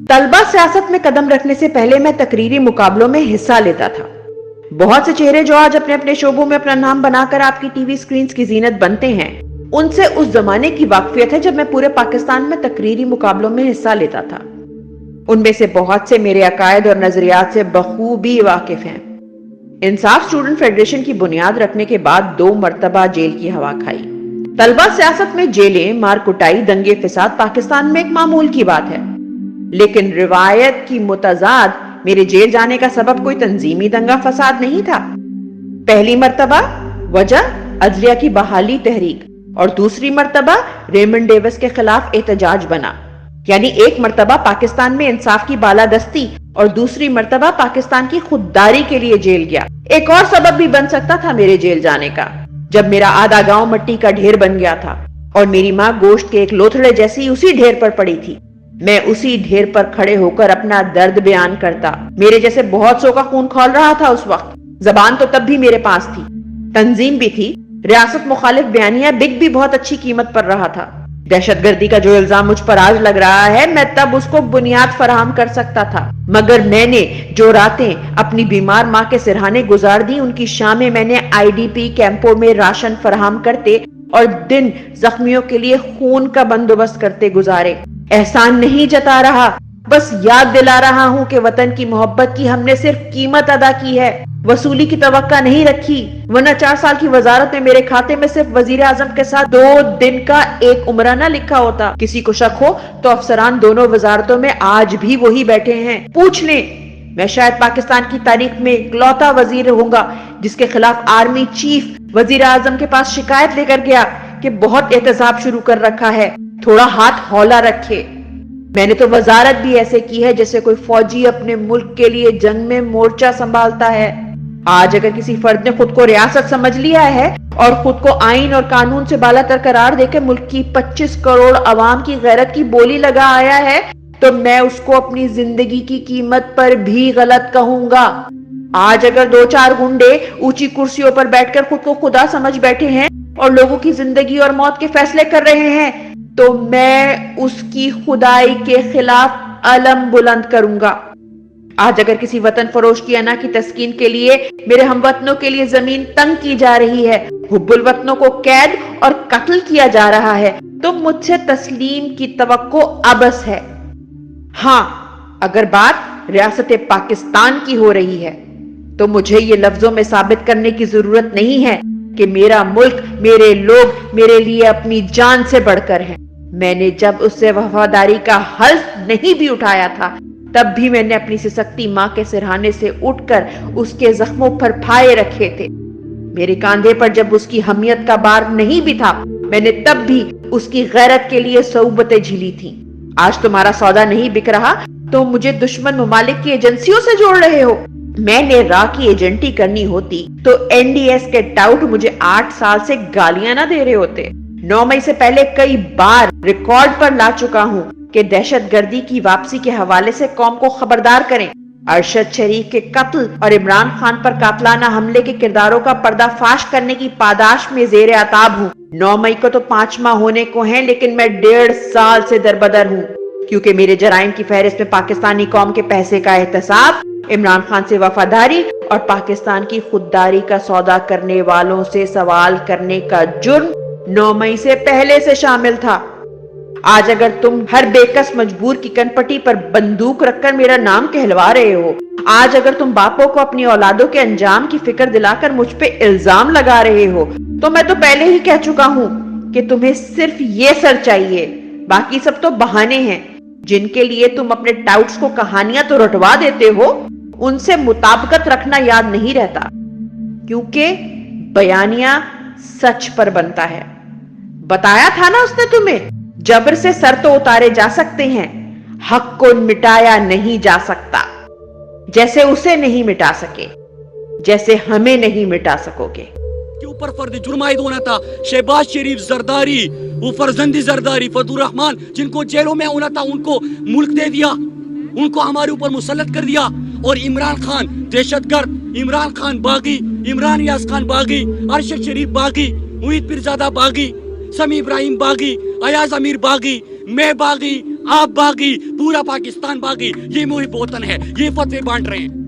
طلبہ سیاست میں قدم رکھنے سے پہلے میں تقریری مقابلوں میں حصہ لیتا تھا۔ بہت سے چہرے جو آج اپنے اپنے شعبوں میں اپنا نام بنا کر آپ کی ٹی وی سکرینز کی زینت بنتے ہیں، ان سے اس زمانے کی واقفیت ہے جب میں پورے پاکستان میں تقریری مقابلوں میں حصہ لیتا تھا۔ ان میں سے بہت سے میرے عقائد اور نظریات سے بخوبی واقف ہیں۔ انصاف اسٹوڈنٹ فیڈریشن کی بنیاد رکھنے کے بعد 2 مرتبہ جیل کی ہوا کھائی۔ طلبہ سیاست میں جیلیں، مار کٹائی، دنگے فساد پاکستان میں ایک معمول کی بات ہے، لیکن روایت کی متضاد میرے جیل جانے کا سبب کوئی تنظیمی دنگا فساد نہیں تھا۔ پہلی مرتبہ وجہ عدلیہ کی بحالی تحریک اور دوسری مرتبہ ریمنڈ ڈیوس کے خلاف احتجاج بنا، یعنی ایک مرتبہ پاکستان میں انصاف کی بالادستی اور دوسری مرتبہ پاکستان کی خودداری کے لیے جیل گیا۔ ایک اور سبب بھی بن سکتا تھا میرے جیل جانے کا، جب میرا آدھا گاؤں مٹی کا ڈھیر بن گیا تھا اور میری ماں گوشت کے ایک لوتھڑے جیسی اسی ڈھیر پر پڑی تھی۔ میں اسی ڈھیر پر کھڑے ہو کر اپنا درد بیان کرتا۔ میرے جیسے بہت سو کا خون کھول رہا تھا اس وقت۔ زبان تو تب بھی میرے پاس تھی، تنظیم بھی تھی، ریاست مخالف بیانیہ بک بھی بہت اچھی قیمت پر رہا تھا۔ دہشت گردی کا جو الزام مجھ پر آج لگ رہا ہے، میں تب اس کو بنیاد فراہم کر سکتا تھا، مگر میں نے جو راتیں اپنی بیمار ماں کے سرہانے گزار دی، ان کی شامیں میں نے آئی ڈی پی کیمپوں میں راشن فراہم کرتے اور دن زخمیوں کے لیے خون کا بندوبست کرتے گزارے۔ احسان نہیں جتا رہا، بس یاد دلا رہا ہوں کہ وطن کی محبت کی ہم نے صرف قیمت ادا کی ہے، وصولی کی توقع نہیں رکھی، ورنہ 4 سال کی وزارت میں میرے کھاتے میں صرف وزیر اعظم کے ساتھ 2 دن کا ایک عمرہ نہ لکھا ہوتا۔ کسی کو شک ہو تو افسران دونوں وزارتوں میں آج بھی وہی بیٹھے ہیں، پوچھ لیں۔ میں شاید پاکستان کی تاریخ میں اکلوتا وزیر ہوں گا جس کے خلاف آرمی چیف وزیر اعظم کے پاس شکایت لے کر گیا کہ بہت احتساب شروع کر رکھا ہے، تھوڑا ہاتھ ہولا رکھے۔ میں نے تو وزارت بھی ایسے کی ہے جیسے کوئی فوجی اپنے ملک کے لیے جنگ میں مورچہ سنبھالتا ہے۔ آج اگر کسی فرد نے خود کو ریاست سمجھ لیا ہے اور خود کو آئین اور قانون سے بالاتر قرار دے کے ملک کی 25 کروڑ عوام کی غیرت کی بولی لگا آیا ہے، تو میں اس کو اپنی زندگی کی قیمت پر بھی غلط کہوں گا۔ آج اگر 2-4 گنڈے اونچی کرسیوں پر بیٹھ کر خود کو خدا سمجھ بیٹھے ہیں اور لوگوں کی زندگی اور موت کے فیصلے کر رہے ہیں، تو میں اس کی خدائی کے خلاف علم بلند کروں گا۔ آج اگر کسی وطن فروش کی انا کی تسکین کے لیے میرے ہم وطنوں کے لیے زمین تنگ کی جا رہی ہے، حب الوطنوں کو قید اور قتل کیا جا رہا ہے، تو مجھ سے تسلیم کی توقع عبث ہے۔ ہاں، اگر بات ریاست پاکستان کی ہو رہی ہے تو مجھے یہ لفظوں میں ثابت کرنے کی ضرورت نہیں ہے کہ میرا ملک، میرے لوگ میرے لیے اپنی جان سے بڑھ کر ہیں۔ میں نے جب اس سے وفاداری کا حلف نہیں بھی اٹھایا تھا، تب بھی میں نے اپنی سسکتی ماں کے سرہانے سے اٹھ کر اس کے زخموں پر پھائے رکھے تھے۔ میرے کاندھے پر جب اس کی حمیت کا بار نہیں بھی تھا، میں نے تب بھی اس کی غیرت کے لیے صعوبتیں جھیلی تھیں۔ آج تمہارا سودا نہیں بک رہا تو مجھے دشمن ممالک کی ایجنسیوں سے جوڑ رہے ہو۔ میں نے راہ کی ایجنٹی کرنی ہوتی تو این ڈی ایس کے ٹاؤٹ مجھے 8 سال سے گالیاں نہ دے رہے ہوتے۔ 9 مئی سے پہلے کئی بار ریکارڈ پر لا چکا ہوں کہ دہشت گردی کی واپسی کے حوالے سے قوم کو خبردار کریں۔ ارشد شریف کے قتل اور عمران خان پر قاتلانہ حملے کے کرداروں کا پردہ فاش کرنے کی پاداش میں زیر عتاب ہوں۔ 9 مئی کو تو 5 ماہ ہونے کو ہیں، لیکن میں 1.5 سال سے دربدر ہوں، کیونکہ میرے جرائم کی فہرست میں پاکستانی قوم کے پیسے کا احتساب، عمران خان سے وفاداری اور پاکستان کی خودداری کا سودا کرنے والوں سے سوال کرنے کا جرم 9 مئی سے پہلے سے شامل تھا۔ آج اگر تم ہر بے کس مجبور کی کنپٹی پر بندوق رکھ کر میرا نام کہلوا رہے ہو، آج اگر تم باپوں کو اپنی اولادوں کے انجام کی فکر دلا کر مجھ پہ الزام لگا رہے ہو، تو میں تو پہلے ہی کہہ چکا ہوں کہ تمہیں صرف یہ سر چاہیے، باقی سب تو بہانے ہیں جن کے لیے تم اپنے ٹاؤٹس کو کہانیاں تو رٹوا دیتے ہو، ان سے مطابقت رکھنا یاد نہیں رہتا، کیونکہ بیانیہ سچ پر بنتا ہے۔ بتایا تھا نا اس نے تمہیں، جبر سے سر تو اتارے جا سکتے ہیں، حق کو مٹایا نہیں جا سکتا، جیسے اسے نہیں مٹا سکے، جیسے ہمیں نہیں مٹا سکو گے۔ کے اوپر فرد جرم عائد ہونا تھا۔ شہباز شریف زرداری، وہ فرزندی زرداری، فضل الرحمان جن کو جیلوں میں ہونا تھا، ان کو ملک دے دیا، ان کو ہمارے اوپر مسلط کر دیا۔ اور عمران خان دہشت گرد، عمران خان باغی، عمران یاس خان باغی، ارشد شریف باغی، محیط پیرزادہ باغی، سمیع ابراہیم باغی، ایاز امیر باغی، میں باغی، آپ باغی، پورا پاکستان باغی، یہ محب وطن ہے، یہ فتوے بانٹ رہے ہیں.